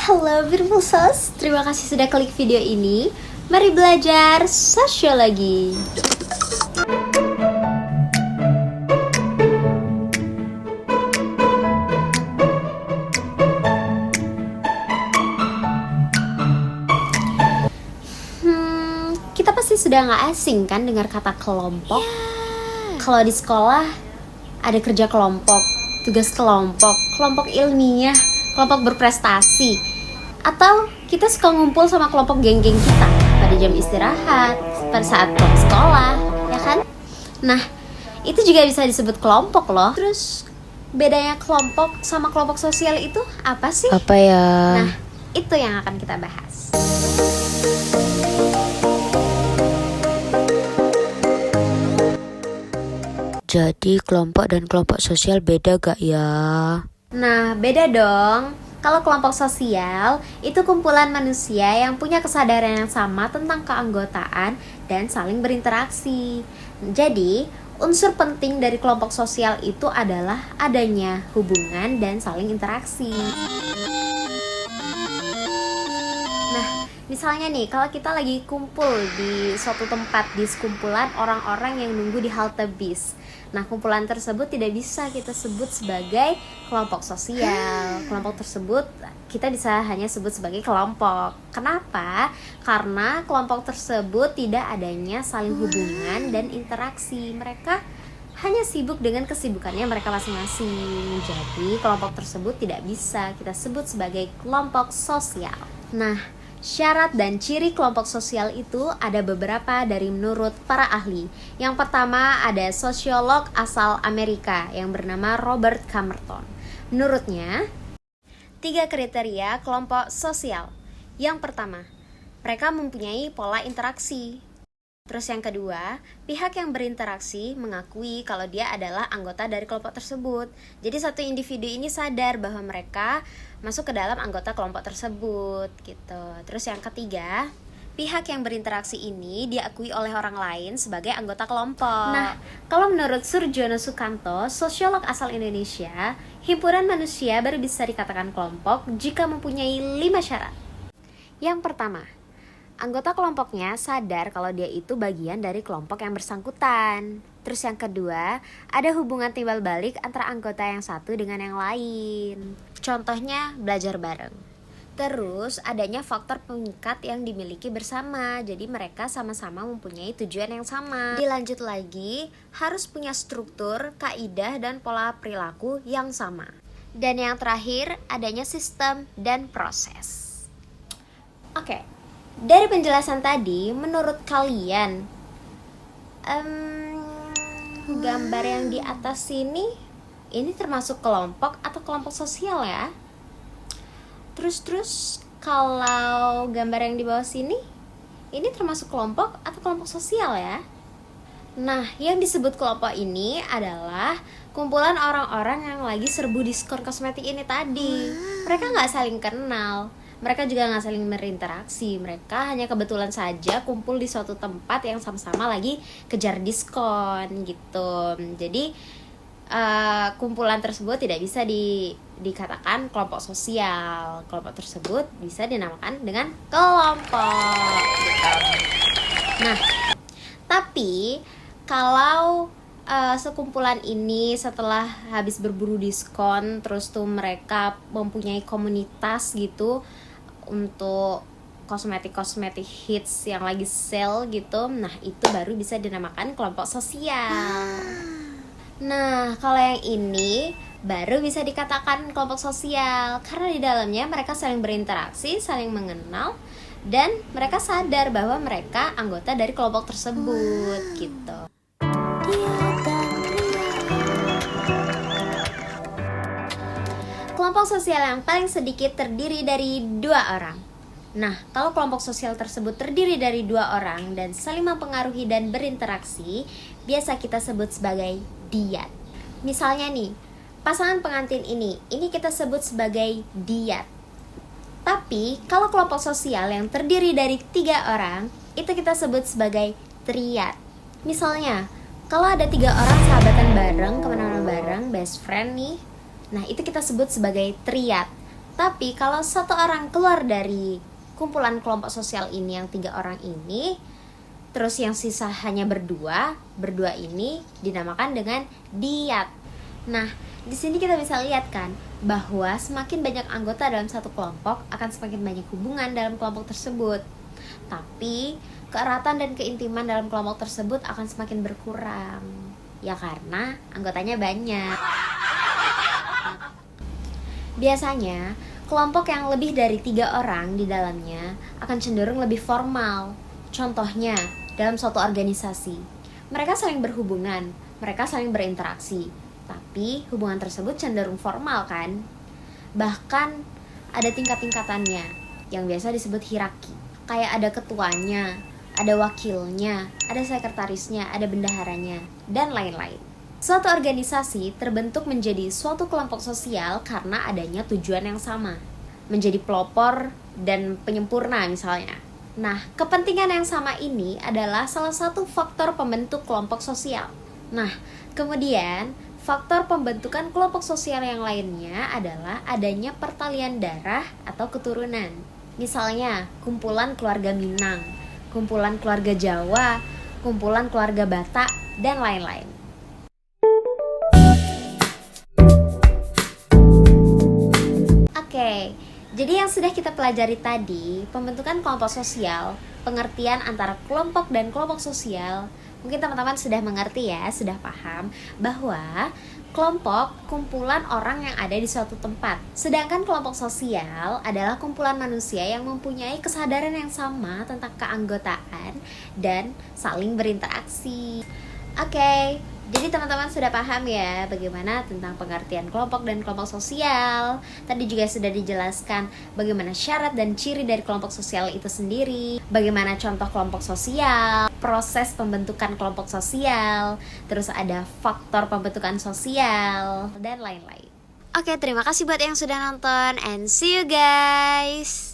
Halo Beautiful Sos, terima kasih sudah klik video ini. Mari belajar sosiologi. Kita pasti sudah nggak asing kan dengar kata kelompok. Kalau di sekolah ada kerja kelompok, tugas kelompok, kelompok ilmiah, kelompok berprestasi, atau kita suka ngumpul sama kelompok geng-geng kita pada jam istirahat, pada saat pulang sekolah, ya kan? Nah, itu juga bisa disebut kelompok loh. Terus bedanya kelompok sama kelompok sosial itu apa sih? Apa ya? Nah, itu yang akan kita bahas. Jadi kelompok dan kelompok sosial beda gak ya? Nah, beda dong. Kalau kelompok sosial, itu kumpulan manusia yang punya kesadaran yang sama tentang keanggotaan dan saling berinteraksi. Jadi, unsur penting dari kelompok sosial itu adalah adanya hubungan dan saling interaksi. Nah, misalnya nih, kalau kita lagi kumpul di suatu tempat, di sekumpulan orang-orang yang nunggu di halte bis. Nah, kumpulan tersebut tidak bisa kita sebut sebagai kelompok sosial. Kelompok tersebut kita bisa hanya sebut sebagai kelompok. Kenapa? Karena kelompok tersebut tidak adanya saling hubungan dan interaksi. Mereka hanya sibuk dengan kesibukannya mereka masing-masing. Jadi, kelompok tersebut tidak bisa kita sebut sebagai kelompok sosial. Nah, syarat dan ciri kelompok sosial itu ada beberapa dari menurut para ahli. Yang pertama ada sosiolog asal Amerika yang bernama Robert Camerton. Menurutnya, 3 kriteria kelompok sosial. Yang pertama, mereka mempunyai pola interaksi. Terus yang kedua, pihak yang berinteraksi mengakui kalau dia adalah anggota dari kelompok tersebut. Jadi satu individu ini sadar bahwa mereka masuk ke dalam anggota kelompok tersebut gitu. Terus yang ketiga, pihak yang berinteraksi ini diakui oleh orang lain sebagai anggota kelompok. Nah, kalau menurut Surjono Sukanto, sosiolog asal Indonesia, himpunan manusia baru bisa dikatakan kelompok jika mempunyai 5 syarat. Yang pertama, anggota kelompoknya sadar kalau dia itu bagian dari kelompok yang bersangkutan. Terus yang kedua, ada hubungan timbal balik antara anggota yang satu dengan yang lain. Contohnya, belajar bareng. Terus, adanya faktor pengikat yang dimiliki bersama. Jadi mereka sama-sama mempunyai tujuan yang sama. Dilanjut lagi, harus punya struktur, kaidah, dan pola perilaku yang sama. Dan yang terakhir, adanya sistem dan proses. Oke. Dari penjelasan tadi, menurut kalian gambar yang di atas ini termasuk kelompok atau kelompok sosial ya? Terus kalau gambar yang di bawah sini ini termasuk kelompok atau kelompok sosial ya? Nah, yang disebut kelompok ini adalah kumpulan orang-orang yang lagi serbu diskon kosmetik ini tadi. Mereka nggak saling kenal. Mereka juga nggak saling berinteraksi. Mereka hanya kebetulan saja kumpul di suatu tempat yang sama-sama lagi kejar diskon gitu. Jadi kumpulan tersebut tidak bisa dikatakan kelompok sosial. Kelompok tersebut bisa dinamakan dengan kelompok gitu. Nah, tapi kalau sekumpulan ini setelah habis berburu diskon, terus tuh mereka mempunyai komunitas gitu untuk kosmetik hits yang lagi sale gitu. Nah, itu baru bisa dinamakan kelompok sosial. Nah, kalau yang ini baru bisa dikatakan kelompok sosial karena di dalamnya mereka saling berinteraksi, saling mengenal, dan mereka sadar bahwa mereka anggota dari kelompok tersebut gitu. Kelompok sosial yang paling sedikit terdiri dari 2 orang. Nah, kalau kelompok sosial tersebut terdiri dari 2 orang dan saling mempengaruhi dan berinteraksi, biasa kita sebut sebagai dyad. Misalnya nih, pasangan pengantin ini kita sebut sebagai dyad. Tapi, kalau kelompok sosial yang terdiri dari 3 orang, itu kita sebut sebagai triad. Misalnya, kalau ada 3 orang sahabatan bareng, kemana-mana bareng, best friend nih, nah itu kita sebut sebagai triad. Tapi kalau satu orang keluar dari kumpulan kelompok sosial ini yang 3 orang ini, terus yang sisa hanya berdua ini dinamakan dengan dyad. Nah, di sini kita bisa lihat kan bahwa semakin banyak anggota dalam satu kelompok akan semakin banyak hubungan dalam kelompok tersebut. Tapi keeratan dan keintiman dalam kelompok tersebut akan semakin berkurang. Ya karena anggotanya banyak. Biasanya, kelompok yang lebih dari 3 orang di dalamnya akan cenderung lebih formal. Contohnya, dalam suatu organisasi, mereka saling berhubungan, mereka saling berinteraksi, tapi hubungan tersebut cenderung formal kan? Bahkan ada tingkat-tingkatannya yang biasa disebut hierarki. Kayak ada ketuanya, ada wakilnya, ada sekretarisnya, ada bendaharanya, dan lain-lain. Suatu organisasi terbentuk menjadi suatu kelompok sosial karena adanya tujuan yang sama, menjadi pelopor dan penyempurna misalnya. Nah, kepentingan yang sama ini adalah salah satu faktor pembentuk kelompok sosial. Nah, kemudian faktor pembentukan kelompok sosial yang lainnya adalah adanya pertalian darah atau keturunan. Misalnya, kumpulan keluarga Minang, kumpulan keluarga Jawa, kumpulan keluarga Batak, dan lain-lain. Oke, jadi yang sudah kita pelajari tadi, pembentukan kelompok sosial, pengertian antara kelompok dan kelompok sosial, mungkin teman-teman sudah mengerti ya, sudah paham bahwa kelompok kumpulan orang yang ada di suatu tempat. Sedangkan kelompok sosial adalah kumpulan manusia yang mempunyai kesadaran yang sama tentang keanggotaan dan saling berinteraksi. Oke, jadi teman-teman sudah paham ya bagaimana tentang pengertian kelompok dan kelompok sosial. Tadi juga sudah dijelaskan bagaimana syarat dan ciri dari kelompok sosial itu sendiri, bagaimana contoh kelompok sosial, proses pembentukan kelompok sosial, terus ada faktor pembentukan sosial, dan lain-lain. Oke, terima kasih buat yang sudah nonton and see you guys.